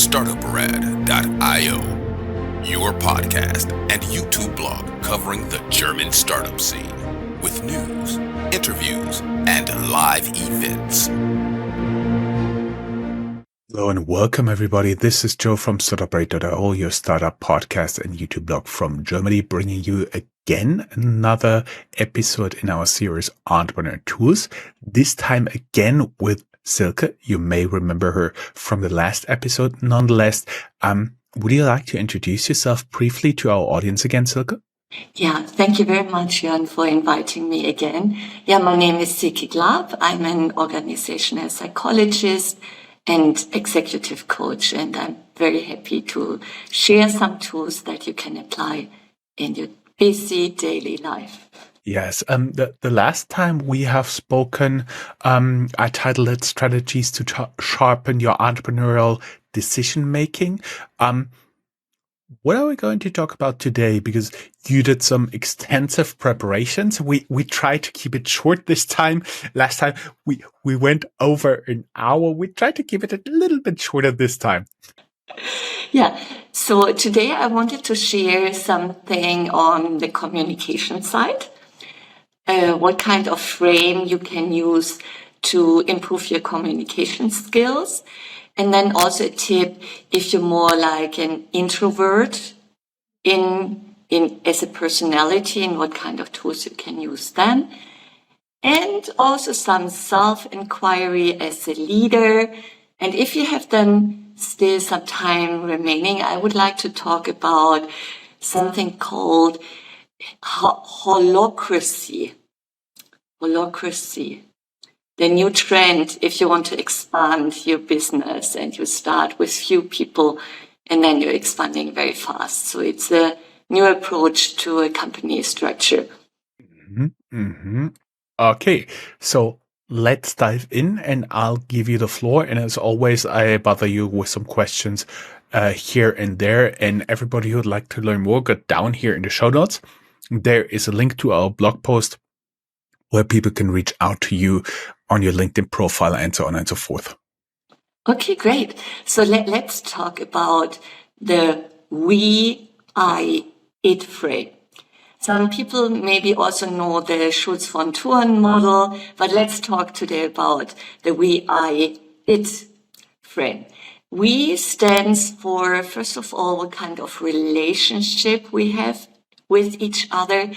Startuprad.io, your podcast and YouTube blog covering the German startup scene with news, interviews, and live events. Hello and welcome everybody. This is Joe from Startuprad.io, your startup podcast and YouTube blog from Germany, bringing you again another episode in our series Entrepreneur Tools. This time again with Silke. You may remember her from the last episode. Nonetheless, would you like to introduce yourself briefly to our audience again, Silke? Yeah, thank you very much, Jörn, for inviting me again. Yeah, my name is Silke Glab. I'm an organizational psychologist and executive coach, and I'm very happy to share some tools that you can apply in your busy daily life. Yes. The last time we have spoken, I titled it Strategies to Sharpen Your Entrepreneurial Decision Making. What are we going to talk about today? Because you did some extensive preparations. We tried to keep it short this time. Last time we went over an hour. We tried to keep it a little bit shorter this time. Yeah. So today I wanted to share something on the communication side. What kind of frame you can use to improve your communication skills. And then also a tip if you're more like an introvert in as a personality and what kind of tools you can use then. And also some self-inquiry as a leader. And if you have then still some time remaining, I would like to talk about something called holacracy. Holacracy. The new trend if you want to expand your business and you start with few people and then you're expanding very fast. So it's a new approach to a company structure. Okay, so let's dive in and I'll give you the floor. And as always, I bother you with some questions here and there. And everybody who would like to learn more, go down here in the show notes. There is a link to our blog post where people can reach out to you on your LinkedIn profile and so on and so forth. Okay, great. So let's talk about the we, I, it frame. Some people maybe also know the Schulz-von Thurn model, but let's talk today about the we, I, it frame. We stands for, first of all, what kind of relationship we have with each other.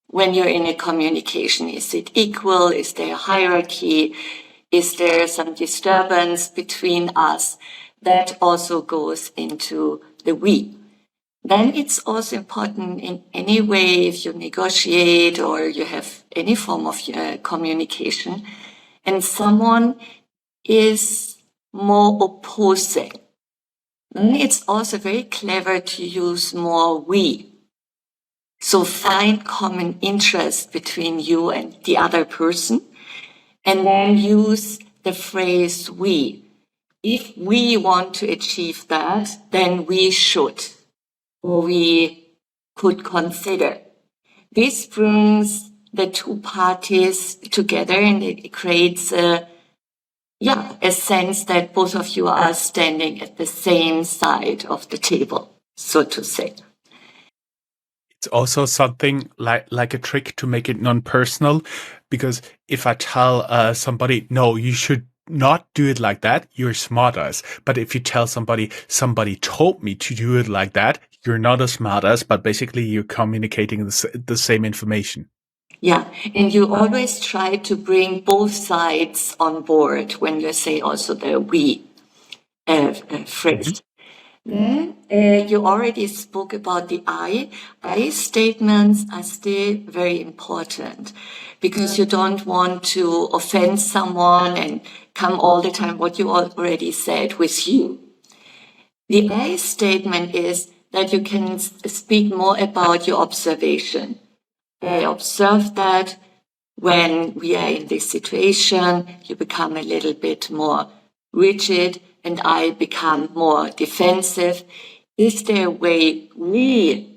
When you're in a communication, is it equal? Is there a hierarchy? Is there some disturbance between us? That also goes into the we. Then it's also important in any way if you negotiate or you have any form of communication and someone is more opposing. Then it's also very clever to use more we. So find common interest between you and the other person and then use the phrase we. If we want to achieve that, then we should or we could consider. This brings the two parties together and it creates a sense that both of you are standing at the same side of the table, so to say. It's also something like a trick to make it non-personal, because if I tell somebody, no, you should not do it like that, you're smart as. But if you tell somebody told me to do it like that, you're not as smart as, but basically you're communicating the same information. Yeah, and you always try to bring both sides on board when you say also the we phrase. You already spoke about the I. I statements are still very important because you don't want to offend someone and come all the time what you already said with you. The I statement is that you can speak more about your observation. I observe that when we are in this situation, you become a little bit more rigid and I become more defensive. Is there a way we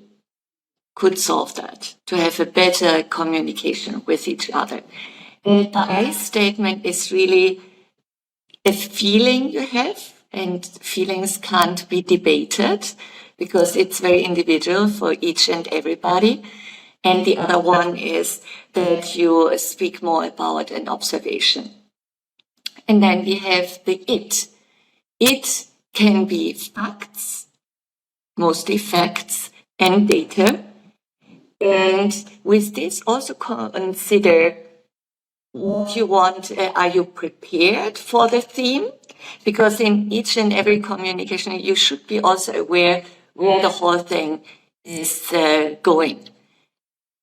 could solve that to have a better communication with each other? And the I statement is really a feeling you have and feelings can't be debated because it's very individual for each and everybody. And the other one is that you speak more about an observation. And then we have the it. It can be facts, mostly facts and data. And with this, also consider what you want. Are you prepared for the theme? Because in each and every communication, you should be also aware where the whole thing is going.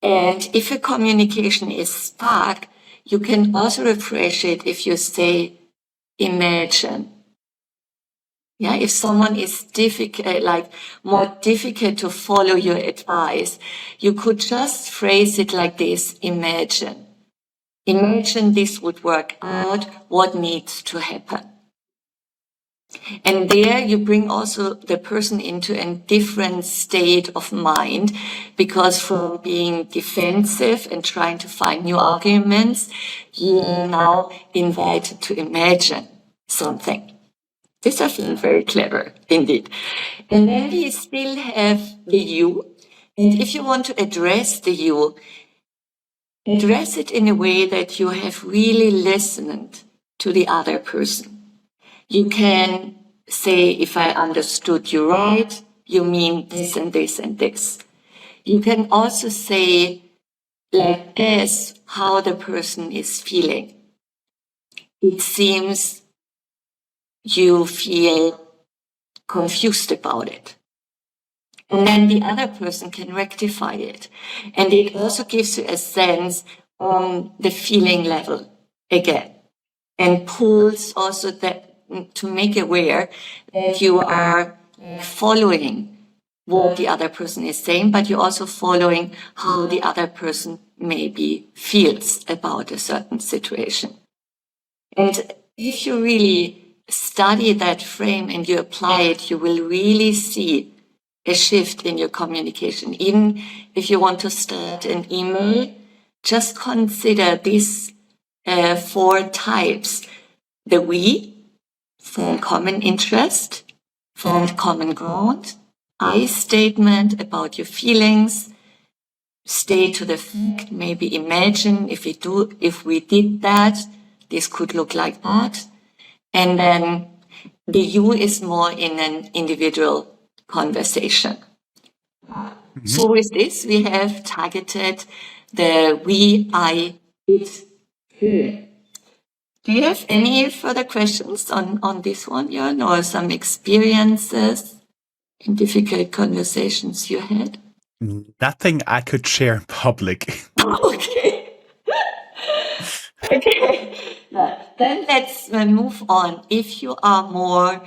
And if a communication is stuck, you can also refresh it if you say, imagine. Yeah, if someone is more difficult to follow your advice, you could just phrase it like this: imagine. Imagine this would work out. What needs to happen? And there you bring also the person into a different state of mind, because from being defensive and trying to find new arguments, you are now invited to imagine something. This I feel very clever indeed. And then we still have the you. And if you want to address the you, address it in a way that you have really listened to the other person. You can say, if I understood you right, you mean this and this and this. You can also say, like this, how the person is feeling. It seems you feel confused about it. And then the other person can rectify it. And it also gives you a sense on the feeling level again, and pulls also that to make aware that you are following what the other person is saying, but you're also following how the other person maybe feels about a certain situation. And if you really study that frame and you apply it, you will really see a shift in your communication. Even if you want to start an email, just consider these 4 types. The we, form common interest, form common ground. I statement about your feelings. Stay to the fact, maybe imagine if we did that, this could look like that. And then the you is more in an individual conversation. Mm-hmm. So with this, we have targeted the we, I, it, her. Do you have any further questions on this one, Jörn, or some experiences in difficult conversations you had? Nothing I could share in public. Okay. Okay. Then let's move on. If you are more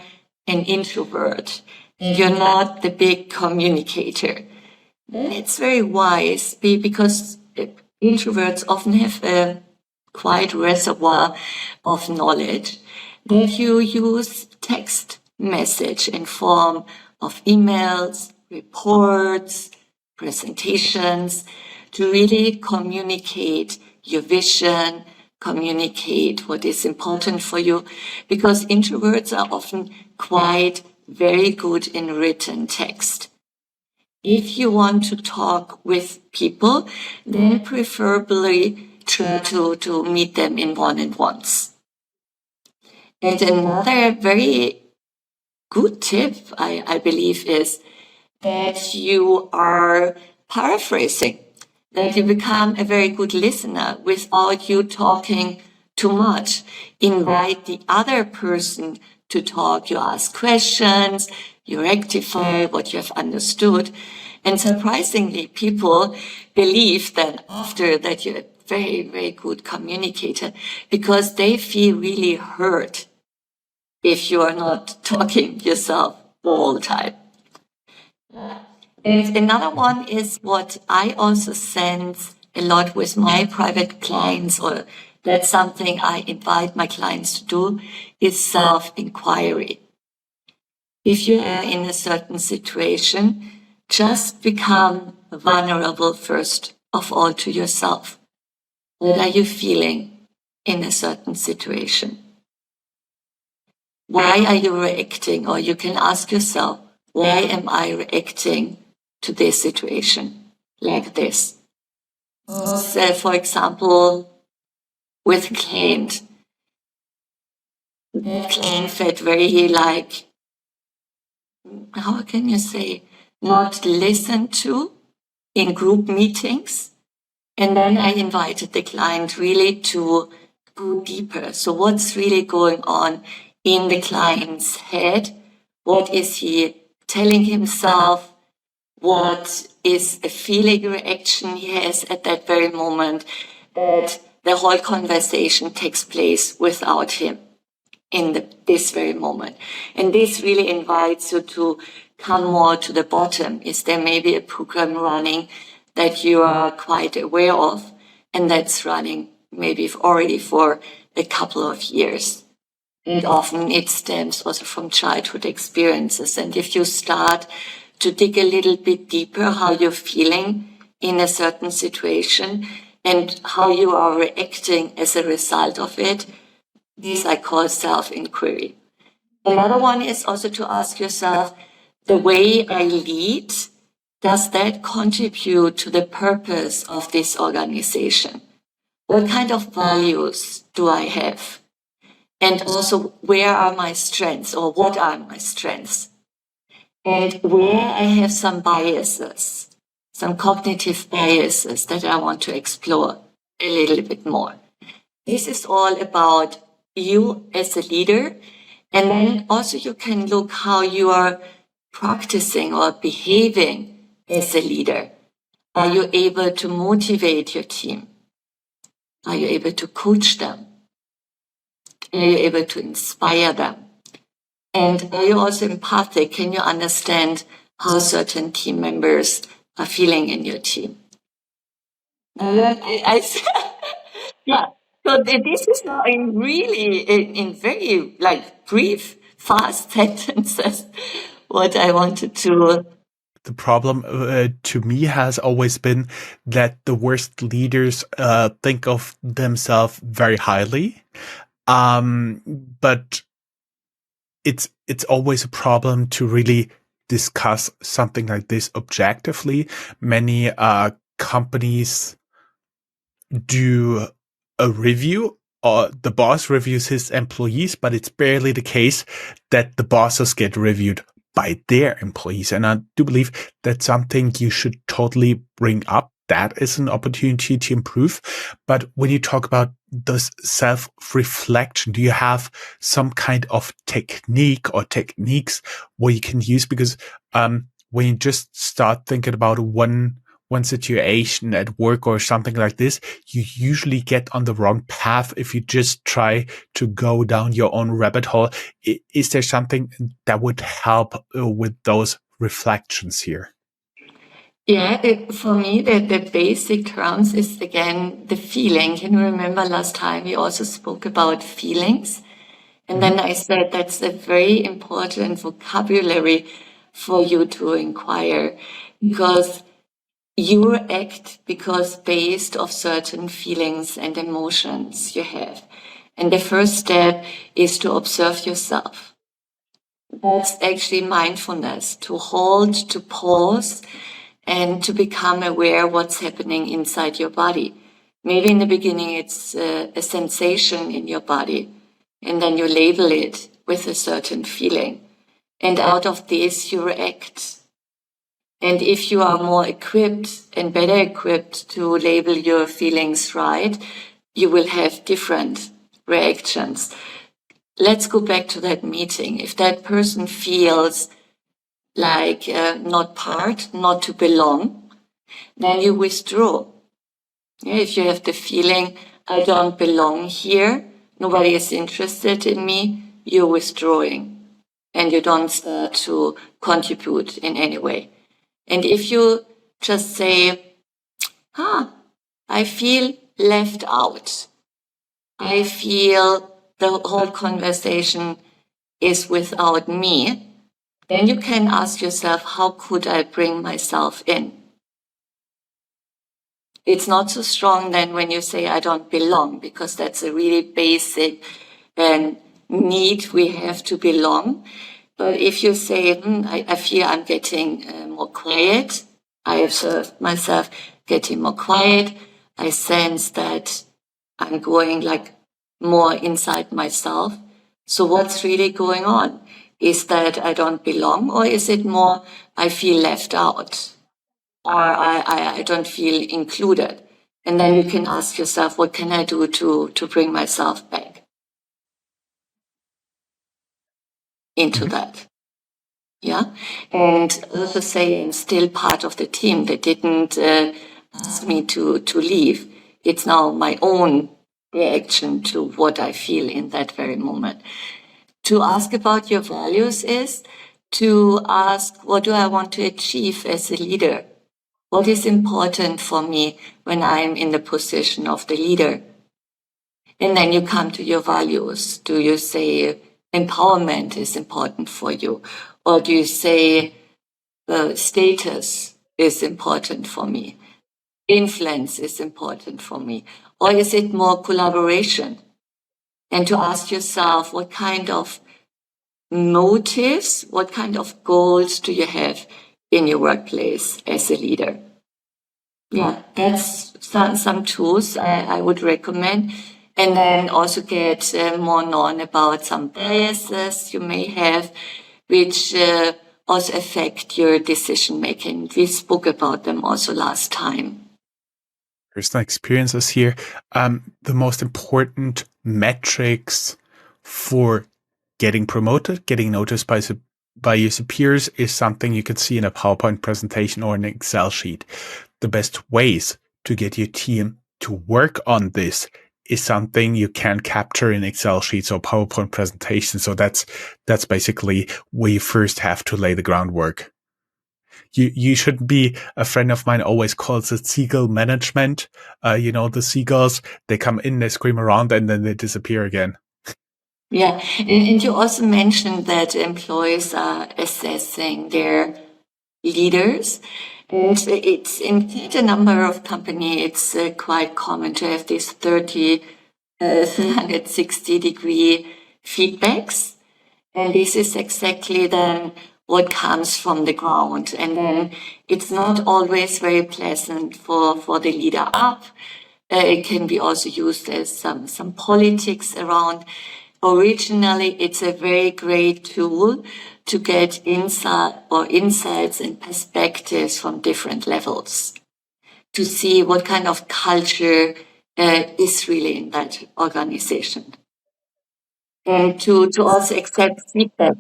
an introvert and you're not the big communicator, then it's very wise because introverts often have a quite reservoir of knowledge that you use text message in form of emails, reports, presentations to really communicate your vision, communicate what is important for you, because introverts are often quite very good in written text. If you want to talk with people, then preferably try to meet them in one-on-ones. And another very good tip, I believe, is that you are paraphrasing, that you become a very good listener without you talking too much. Invite the other person to talk. You ask questions, you rectify what you have understood. And surprisingly, people believe that after that you're a very, very good communicator, because they feel really hurt if you are not talking yourself all the time. And another one is what I also sense a lot with my private clients, or that's something I invite my clients to do, is self-inquiry. If you are in a certain situation, just become vulnerable first of all to yourself. What are you feeling in a certain situation? why are you reacting? Or you can ask yourself, why am I reacting to this situation like this? So, for example, with client, the client felt very like, how can you say, not listened to in group meetings. And then I invited the client really to go deeper. So what's really going on in the client's head? What is he telling himself? What is a feeling reaction he has at that very moment, that the whole conversation takes place without him in this very moment. And this really invites you to come more to the bottom. Is there maybe a program running that you are quite aware of, and that's running maybe already for a couple of years? And often it stems also from childhood experiences. And if you start to dig a little bit deeper how you're feeling in a certain situation and how you are reacting as a result of it, this I call self-inquiry. Another one is also to ask yourself, the way I lead, does that contribute to the purpose of this organization? What kind of values do I have? And also, where are my strengths, or what are my strengths? And where I have some biases, some cognitive biases that I want to explore a little bit more. This is all about you as a leader. And then also you can look how you are practicing or behaving as a leader. Are you able to motivate your team? Are you able to coach them? Are you able to inspire them? And are you also empathic? Can you understand how certain team members are feeling in your team? Yeah. So this is now in very like brief, fast sentences what I wanted to. The problem to me has always been that the worst leaders think of themselves very highly. But it's always a problem to really discuss something like this objectively. Many companies do a review, or the boss reviews his employees, but it's barely the case that the bosses get reviewed by their employees. And I do believe that's something you should totally bring up. That is an opportunity to improve. But when you talk about this self-reflection, do you have some kind of technique or techniques where you can use? Because when you just start thinking about one situation at work or something like this, you usually get on the wrong path if you just try to go down your own rabbit hole. Is there something that would help with those reflections here? Yeah, for me, the basic terms is again the feeling. Can you remember last time we also spoke about feelings? And then I said that's a very important vocabulary for you to inquire, because you act because based of certain feelings and emotions you have. And the first step is to observe yourself. That's actually mindfulness, to hold, to pause, and to become aware what's happening inside your body. Maybe in the beginning it's a sensation in your body, and then you label it with a certain feeling. And out of this you react. And if you are more equipped and better equipped to label your feelings right, you will have different reactions. Let's go back to that meeting. If that person feels like not to belong, then you withdraw. Yeah, if you have the feeling, I don't belong here, nobody is interested in me, you're withdrawing and you don't start to contribute in any way. And if you just say, I feel left out, I feel the whole conversation is without me, then you can ask yourself, how could I bring myself in? It's not so strong then when you say I don't belong, because that's a really basic and need we have to belong. But if you say, I feel I'm getting more quiet, I observe myself getting more quiet, I sense that I'm going like more inside myself. So what's really going on? Is that I don't belong, or is it more I feel left out, or I don't feel included? And then you can ask yourself, what can I do to bring myself back into that? Yeah. And also say I'm still part of the team. They didn't ask me to leave. It's now my own reaction to what I feel in that very moment. To ask about your values is to ask, what do I want to achieve as a leader? What is important for me when I'm in the position of the leader? And then you come to your values. Do you say empowerment is important for you? Or do you say status is important for me? Influence is important for me? Or is it more collaboration? And to ask yourself, what kind of motives, what kind of goals do you have in your workplace as a leader? Yeah, that's some tools I would recommend. And then also get more known about some biases you may have, which also affect your decision making. We spoke about them also last time. Personal experiences here. The most important metrics for getting promoted, getting noticed by your superiors is something you can see in a PowerPoint presentation or an Excel sheet. The best ways to get your team to work on this is something you can capture in Excel sheets or PowerPoint presentations. So that's basically where you first have to lay the groundwork. You shouldn't be. A friend of mine always calls it seagull management. The seagulls, they come in, they scream around, and then they disappear again. Yeah, and you also mentioned that employees are assessing their leaders. And it's in quite a number of companies, it's quite common to have these 360-degree feedbacks. And this is exactly then what comes from the ground. And then it's not always very pleasant for the leader up. It can be also used as some politics around. Originally, it's a very great tool to get insights and perspectives from different levels, to see what kind of culture is really in that organization, and to also accept feedback.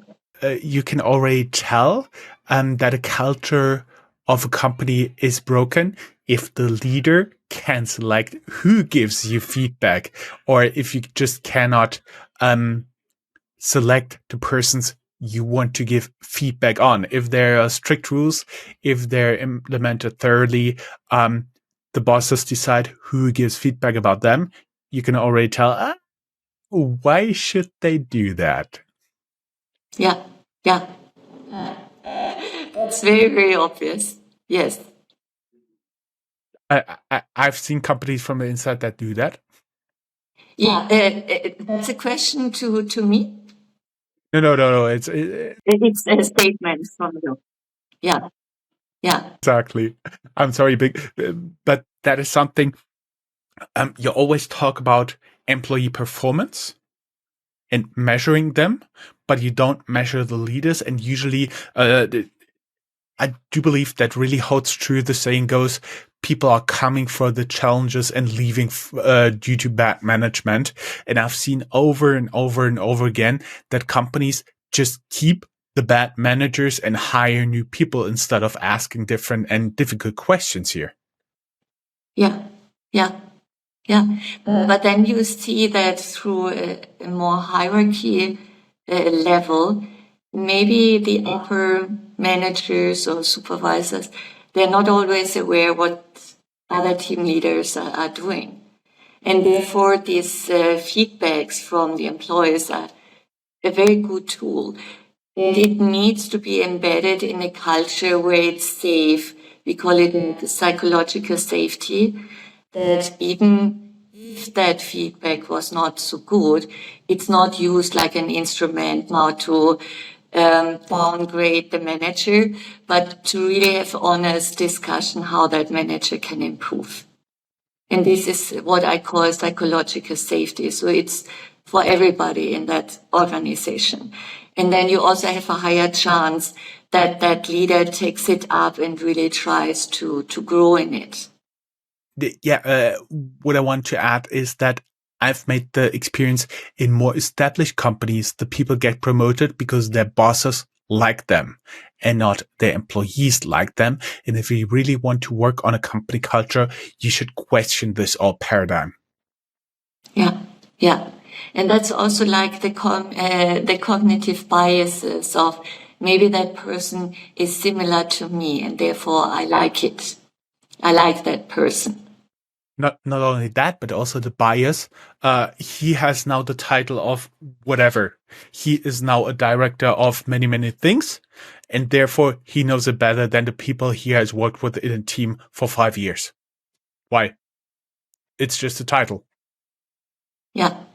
You can already tell that a culture of a company is broken if the leader can select who gives you feedback, or if you just cannot select the persons you want to give feedback on. If there are strict rules, if they're implemented thoroughly, the bosses decide who gives feedback about them. You can already tell, why should they do that? Yeah, yeah. That's very, very obvious. Yes. I've seen companies from the inside that do that. Yeah, that's a question to me. No. It's a statement from you. Yeah, yeah, Exactly. I'm sorry, but that is something. You always talk about employee performance and measuring them, but you don't measure the leaders. And usually, I do believe that really holds true. The saying goes, people are coming for the challenges and leaving due to bad management. And I've seen over and over and over again that companies just keep the bad managers and hire new people instead of asking different and difficult questions here. yeah, yeah, yeah. But then you see that through a more hierarchy level, maybe the upper managers or supervisors, they're not always aware what other team leaders are doing. And therefore, these feedbacks from the employees are a very good tool. And it needs to be embedded in a culture where it's safe. We call it psychological safety, that even if that feedback was not so good, it's not used like an instrument now to downgrade the manager, but to really have honest discussion how that manager can improve. And this is what I call psychological safety. So it's for everybody in that organization. And then you also have a higher chance that that leader takes it up and really tries to grow in it. What I want to add is that I've made the experience in more established companies, the people get promoted because their bosses like them and not their employees like them. And if you really want to work on a company culture, you should question this old paradigm. Yeah. And that's also like the cognitive biases of maybe that person is similar to me and therefore I like it. I like that person. Not only that, but also the bias. He has now the title of whatever. He is now a director of many, many things, and therefore he knows it better than the people he has worked with in a team for 5 years. Why? It's just a title. Yeah.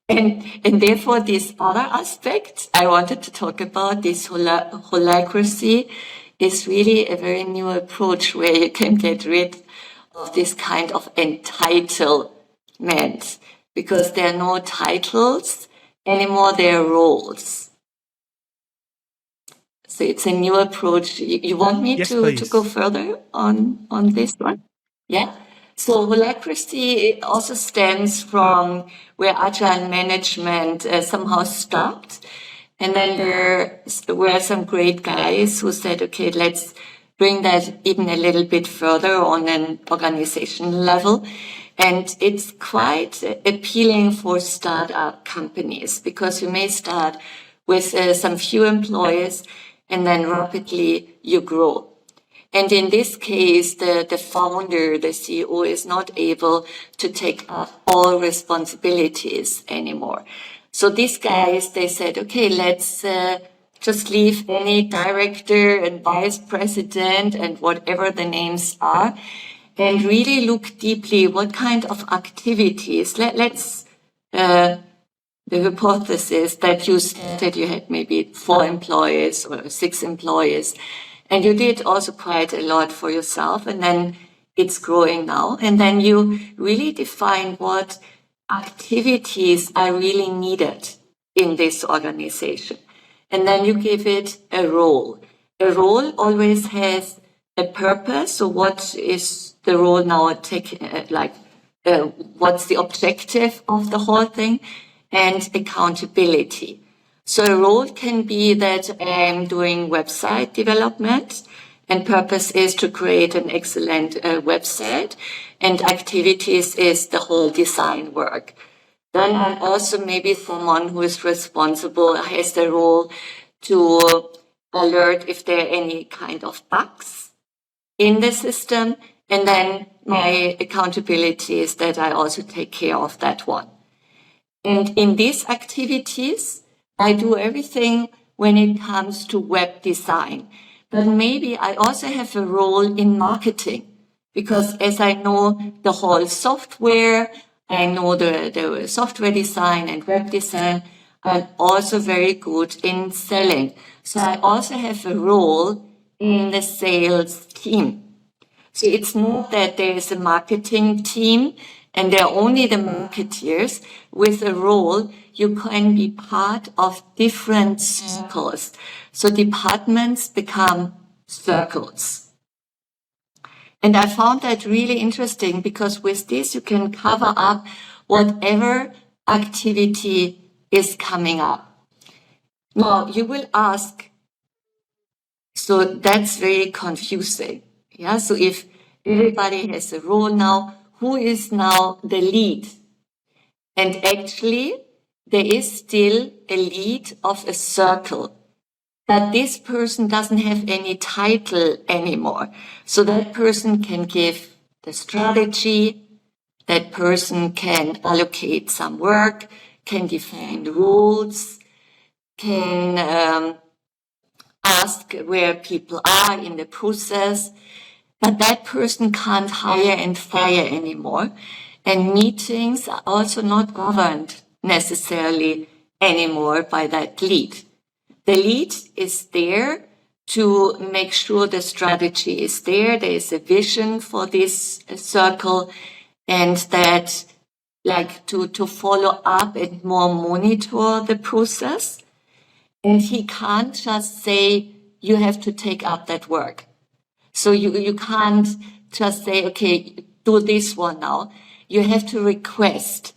And therefore, this other aspect I wanted to talk about, this holacracy, is really a very new approach where you can get rid of this kind of entitlement, because there are no titles anymore, there are roles. So it's a new approach. You want me to go further on this one? Yeah. So holacracy also stems from where agile management somehow stopped. And then there were some great guys who said, okay, let's bring that even a little bit further on an organizational level. And it's quite appealing for startup companies because you may start with some few employees and then rapidly you grow. And in this case, the founder, the CEO, is not able to take up all responsibilities anymore. So these guys, they said, okay, let's just leave any director and vice president and whatever the names are and really look deeply what kind of activities. Let's the hypothesis that you said you had maybe 4 employees or 6 employees, and you did also quite a lot for yourself, and then it's growing now. And then you really define what activities are really needed in this organization. And then you give it a role. A role always has a purpose. So what is the role now? What's the objective of the whole thing? And accountability. So a role can be that I'm doing website development and purpose is to create an excellent website and activities is the whole design work. Then I'm also maybe someone who is responsible, has the role to alert if there are any kind of bugs in the system. And then my accountability is that I also take care of that one. And in these activities, I do everything when it comes to web design. But maybe I also have a role in marketing because as I know the whole software, I know the software design and web design, I'm also very good in selling. So I also have a role in the sales team. So it's not that there is a marketing team and they're only the marketeers. With a role, you can be part of different circles. So departments become circles. And I found that really interesting because with this, you can cover up whatever activity is coming up. Now, you will ask, so that's very confusing. Yeah, so if everybody has a role now, who is now the lead? And actually, there is still a lead of a circle, but this person doesn't have any title anymore. So that person can give the strategy, that person can allocate some work, can define rules, can ask where people are in the process, but that person can't hire and fire anymore. And meetings are also not governed necessarily anymore by that lead. The lead is there to make sure the strategy is there. There is a vision for this circle, and that like to follow up and more monitor the process. And he can't just say, you have to take up that work. So you can't just say, okay, do this one now. You have to request.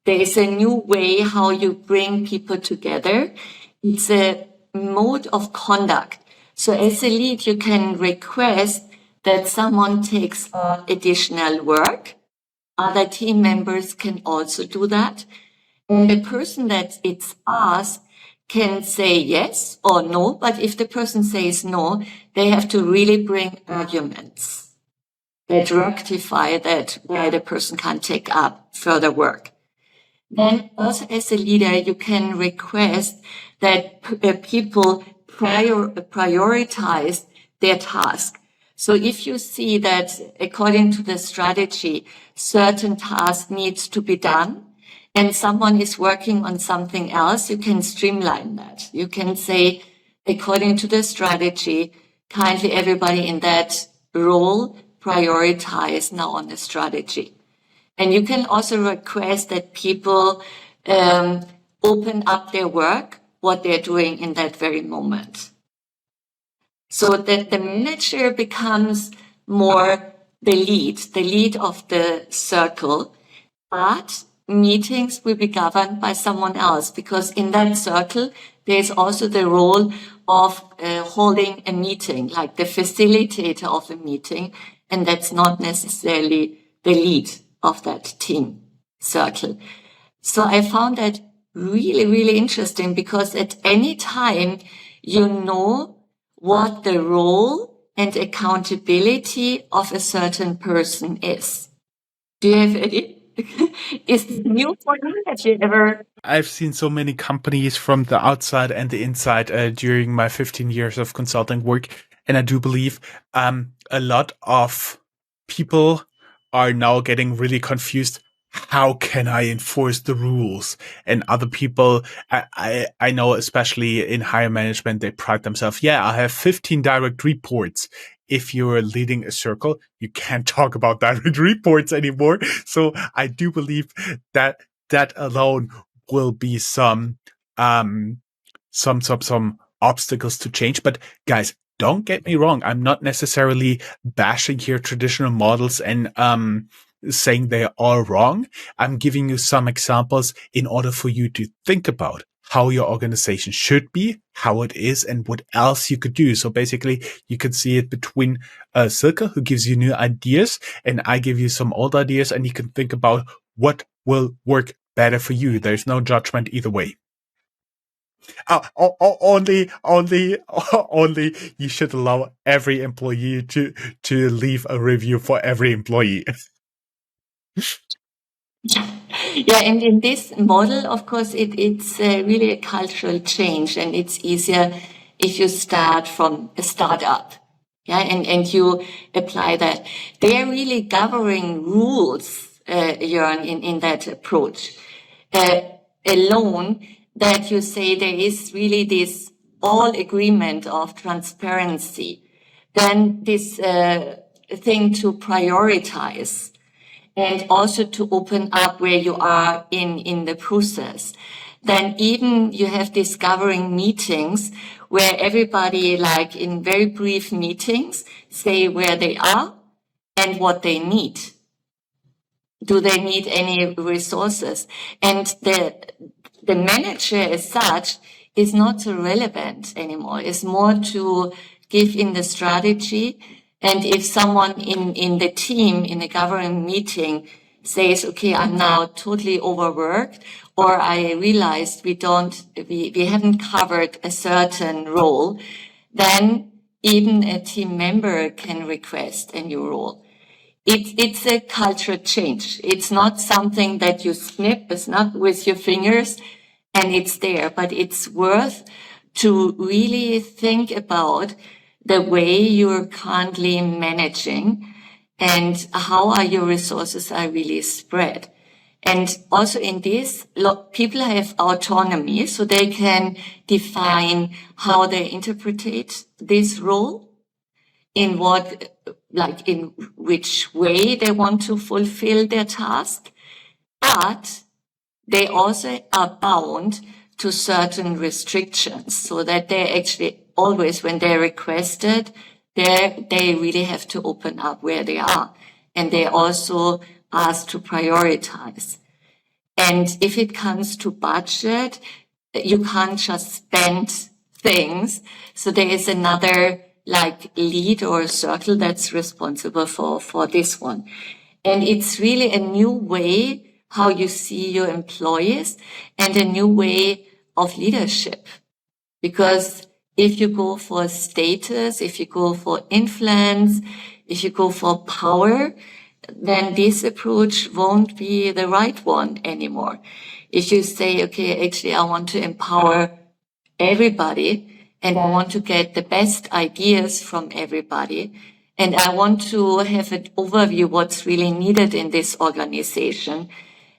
There is a new way how you bring people together. It's a mode of conduct. So as a lead, you can request that someone takes on additional work. Other team members can also do that. And the person that it's asked can say yes or no, but if the person says no, they have to really bring arguments that rectify that why the person can't take up further work. Then also as a leader, you can request that people prioritize their task. So if you see that according to the strategy, certain task needs to be done and someone is working on something else, you can streamline that. You can say, according to the strategy, kindly everybody in that role prioritize now on the strategy. And you can also request that people open up their work, what they're doing in that very moment. So that the manager becomes more the lead of the circle, but meetings will be governed by someone else, because in that circle, there's also the role of holding a meeting, like the facilitator of a meeting, and that's not necessarily the lead of that team circle. So I found that really, really interesting, because at any time you know what the role and accountability of a certain person is. Do you have any? Is it new for you? Have you ever? I've seen so many companies from the outside and the inside during my 15 years of consulting work. And I do believe a lot of people are now getting really confused. How can I enforce the rules? And other people, I know, especially in higher management, they pride themselves. Yeah, I have 15 direct reports. If you're leading a circle, you can't talk about direct reports anymore. So I do believe that alone will be some obstacles to change. But guys, don't get me wrong. I'm not necessarily bashing here traditional models and saying they're all wrong. I'm giving you some examples in order for you to think about how your organization should be, how it is, and what else you could do. So basically, you could see it between a circle who gives you new ideas, and I give you some old ideas, and you can think about what will work better for you. There's no judgment either way. Only you should allow every employee to leave a review for every employee. Yeah, and in this model, of course, it's really a cultural change, and it's easier if you start from a startup. Yeah, and you apply that. They're really governing rules, Jörn, in that approach. Alone, that you say there is really this all agreement of transparency, then this thing to prioritize, and also to open up where you are in the process. Then even you have discovering meetings where everybody, like in very brief meetings, say where they are and what they need. Do they need any resources? And the manager as such is not so relevant anymore. It's more to give in the strategy. And if someone in the team, in a governing meeting, says, okay, I'm now totally overworked, or I realized we haven't covered a certain role, then even a team member can request a new role. It's a culture change. It's not something that you snip, it's not with your fingers and it's there, but it's worth to really think about the way you're currently managing and how are your resources are really spread. And also in this, people have autonomy, so they can define how they interpret this role, in which way they want to fulfill their task. But they also are bound to certain restrictions, so that they actually always, when they're requested, they really have to open up where they are. And they also asked to prioritize. And if it comes to budget, you can't just spend things. So there is another lead or circle that's responsible for this one. And it's really a new way how you see your employees and a new way of leadership. Because if you go for status, if you go for influence, if you go for power, then this approach won't be the right one anymore. If you say, okay, actually, I want to empower everybody and I want to get the best ideas from everybody, and I want to have an overview what's really needed in this organization,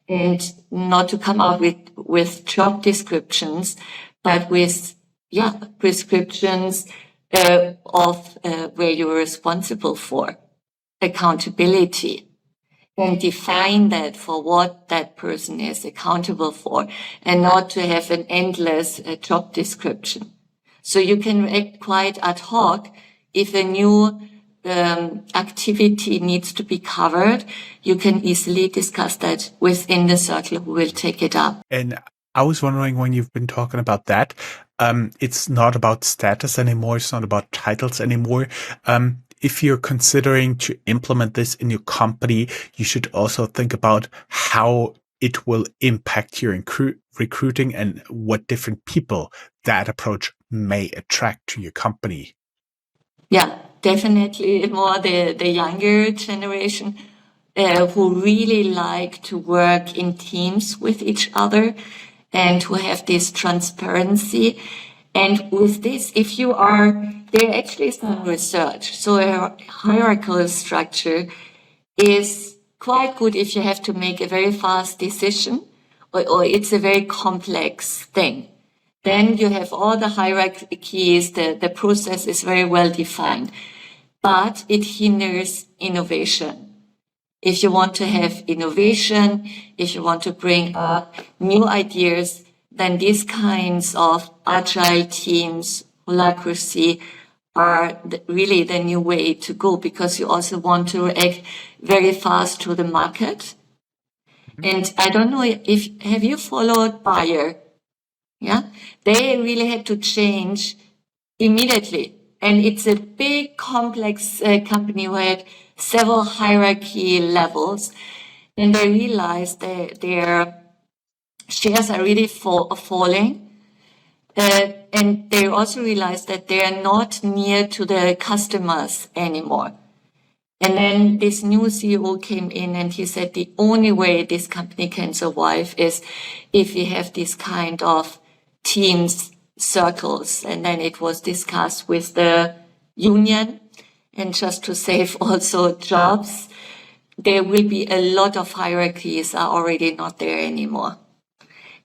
and not to come out with job descriptions, but with prescriptions of where you're responsible for, accountability, and define that for what that person is accountable for, and not to have an endless job description. So you can act quite ad hoc. If a new activity needs to be covered, you can easily discuss that within the circle who will take it up. And I was wondering, when you've been talking about that, it's not about status anymore. It's not about titles anymore. If you're considering to implement this in your company, you should also think about how it will impact your recruiting and what different people that approach may attract to your company. Yeah, definitely more the younger generation who really like to work in teams with each other and who have this transparency. And with this, there actually is some research. So a hierarchical structure is quite good if you have to make a very fast decision or it's a very complex thing. Then you have all the hierarchies, the process is very well defined, but it hinders innovation. If you want to have innovation, if you want to bring up new ideas, then these kinds of agile teams, holacracy, are really the new way to go, because you also want to react very fast to the market. And I don't know have you followed Bayer? Yeah, they really had to change immediately. And it's a big, complex company who had several hierarchy levels. And they realized that their shares are really falling. And they also realized that they are not near to the customers anymore. And then this new CEO came in and he said the only way this company can survive is if we have this kind of teams, circles. And then it was discussed with the union. And just to save also jobs, there will be a lot of hierarchies are already not there anymore.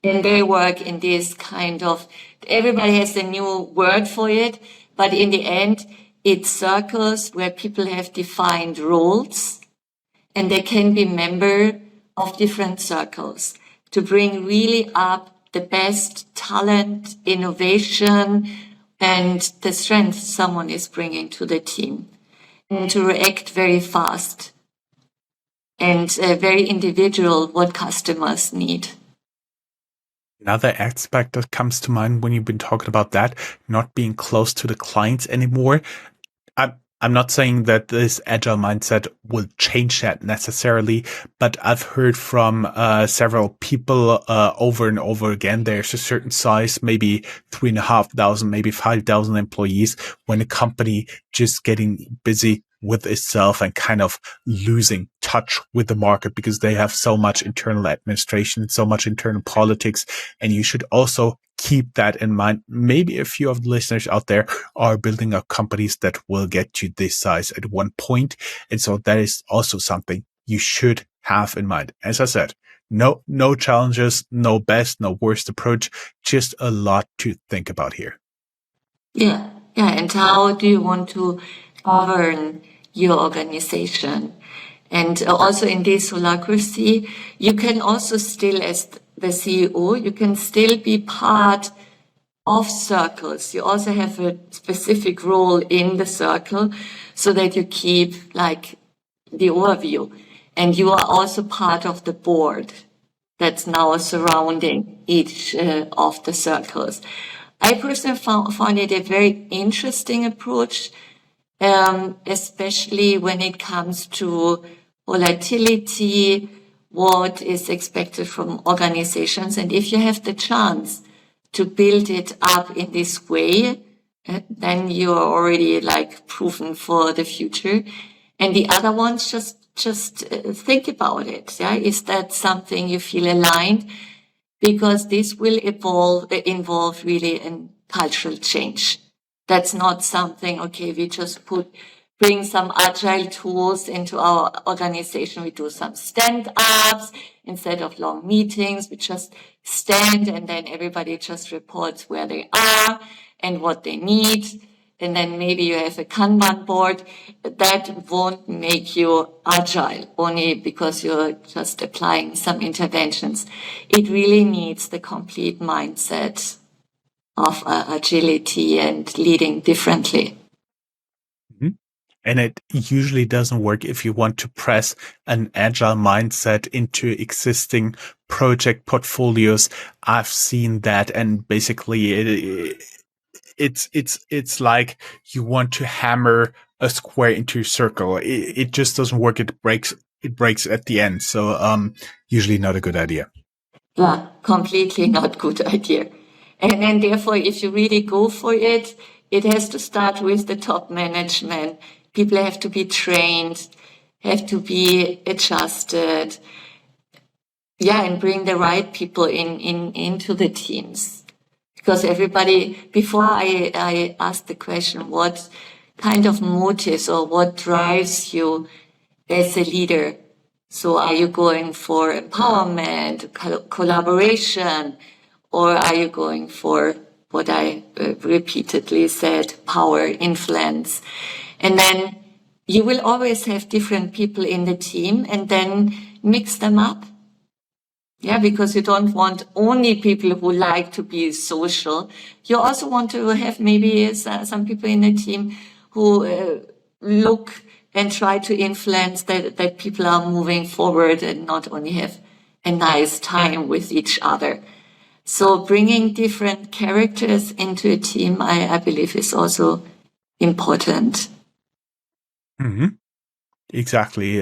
And they work in this kind of, everybody has a new word for it, but in the end, it's circles where people have defined roles and they can be member of different circles to bring really up the best talent, innovation, and the strength someone is bringing to the team, and to react very fast and very individual what customers need. Another aspect that comes to mind when you've been talking about that, not being close to the clients anymore. I'm not saying that this agile mindset will change that necessarily, but I've heard from several people over and over again, there's a certain size, maybe 3,500, maybe 5,000 employees, when a company just getting busy with itself and kind of losing touch with the market because they have so much internal administration, so much internal politics. And you should also keep that in mind. Maybe a few of the listeners out there are building up companies that will get to this size at one point. And so that is also something you should have in mind. As I said, no challenges, no best, no worst approach, just a lot to think about here. Yeah, yeah. And how do you want to govern your organization? And also in this holacracy, you can also still, as the CEO, you can still be part of circles. You also have a specific role in the circle so that you keep like the overview. And you are also part of the board that's now surrounding each of the circles. I personally found it a very interesting approach, especially when it comes to volatility, what is expected from organizations. And if you have the chance to build it up in this way, then you're already like proven for the future. And the other ones, just think about it. Yeah. Is that something you feel aligned? Because this will involve really a cultural change. That's not something, okay, we just bring some agile tools into our organization. We do some stand-ups instead of long meetings. We just stand and then everybody just reports where they are and what they need. And then maybe you have a Kanban board. That won't make you agile only because you're just applying some interventions. It really needs the complete mindset of agility and leading differently. Mm-hmm. And it usually doesn't work if you want to press an agile mindset into existing project portfolios. I've seen that, and basically it's like you want to hammer a square into a circle. It just doesn't work. It breaks at the end. So usually not a good idea. Yeah, completely not good idea. And therefore, if you really go for it, it has to start with the top management. People have to be trained, have to be adjusted. Yeah, and bring the right people into the teams. Because everybody, before I asked the question, what kind of motives or what drives you as a leader? So are you going for empowerment, collaboration, or are you going for what I repeatedly said, power, influence? And then you will always have different people in the team and then mix them up. Yeah, because you don't want only people who like to be social. You also want to have maybe some people in the team who look and try to influence that people are moving forward and not only have a nice time with each other. So bringing different characters into a team, I believe, is also important. Mm-hmm. Exactly.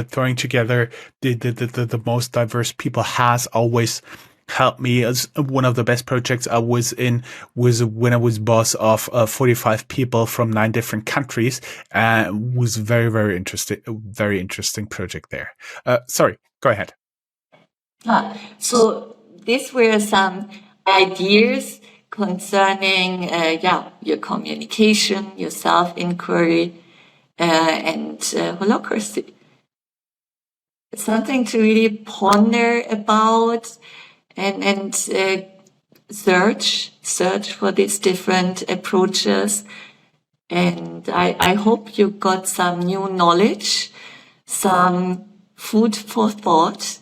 Throwing together the most diverse people has always helped me. As one of the best projects I was in was when I was boss of 45 people from 9 different countries. Was very interesting. Very interesting project there. Sorry, go ahead. So these were some ideas concerning, your communication, your self-inquiry, and holacracy. Something to really ponder about and search for these different approaches. And I hope you got some new knowledge, some food for thought.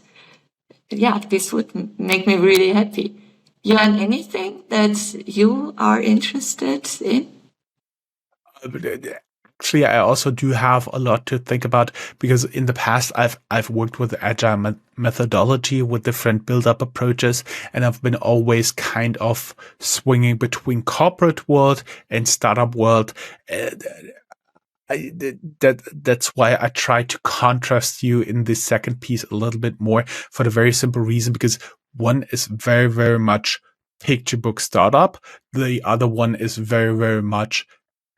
Yeah, this would make me really happy. Jan, anything that you are interested in? Actually, I also do have a lot to think about because in the past I've worked with agile methodology with different build-up approaches, and I've been always kind of swinging between corporate world and startup world. That's why I try to contrast you in this second piece a little bit more for the very simple reason because one is very much picture book startup, the other one is very much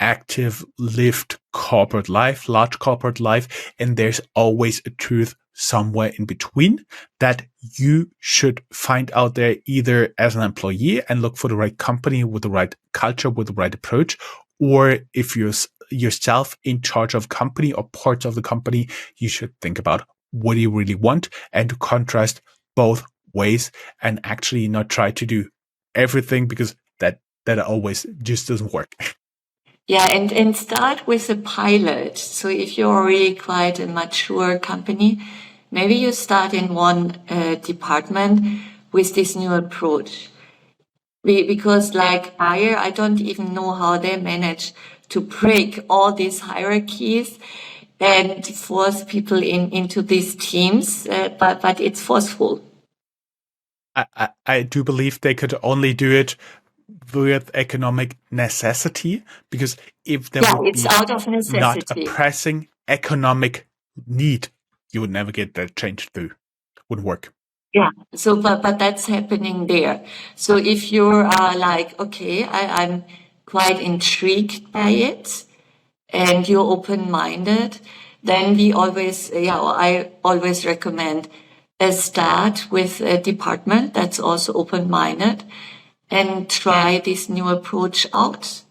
active, lived corporate life, large corporate life, and there's always a truth somewhere in between that you should find out there either as an employee and look for the right company with the right culture, with the right approach, or if you're yourself in charge of company or parts of the company, you should think about what do you really want and to contrast both ways and actually not try to do everything because that always just doesn't work. Yeah, and start with a pilot. So if you're already quite a mature company, maybe you start in one department with this new approach. Because like Bayer, I don't even know how they manage to break all these hierarchies and force people into these teams, but it's forceful. I do believe they could only do it with economic necessity, because if there would it's be out of not a necessity. pressing economic need, you would never get that change through. Wouldn't work. Yeah. So, but that's happening there. So if you're like, okay, I'm quite intrigued by it, and you're open-minded, then I always recommend a start with a department that's also open-minded and try this new approach out.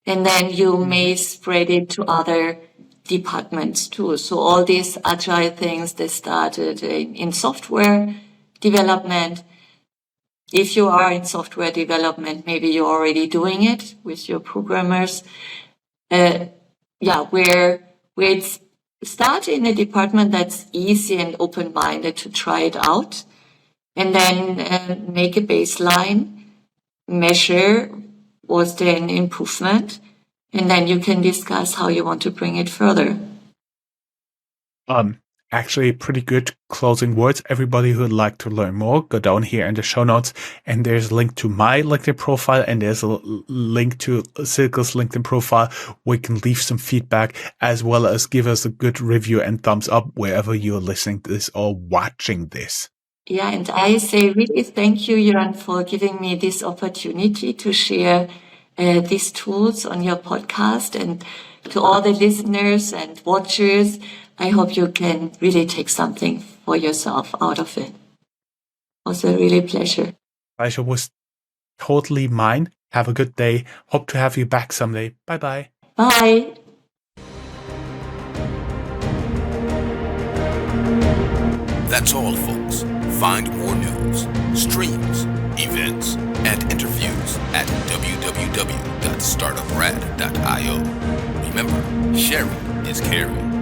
And then you may spread it to other departments too. So all these agile things, they started in software development. If you are in software development, maybe you're already doing it with your programmers. Where it's start in a department that's easy and open-minded to try it out, and then make a baseline, measure was there an improvement, and then you can discuss how you want to bring it further. Actually, pretty good closing words. Everybody who would like to learn more, go down here in the show notes, and there's a link to my LinkedIn profile, and there's a link to Silke's LinkedIn profile where you can leave some feedback, as well as give us a good review and thumbs up wherever you're listening to this or watching this. Yeah, and I say really thank you, Jörn, for giving me this opportunity to share these tools on your podcast. And to all the listeners and watchers, I hope you can really take something for yourself out of it. It was a really pleasure. Pleasure was totally mine. Have a good day. Hope to have you back someday. Bye-bye. Bye. That's all, folks. Find more news, streams, events, and interviews at www.startuprad.io. Remember, sharing is caring.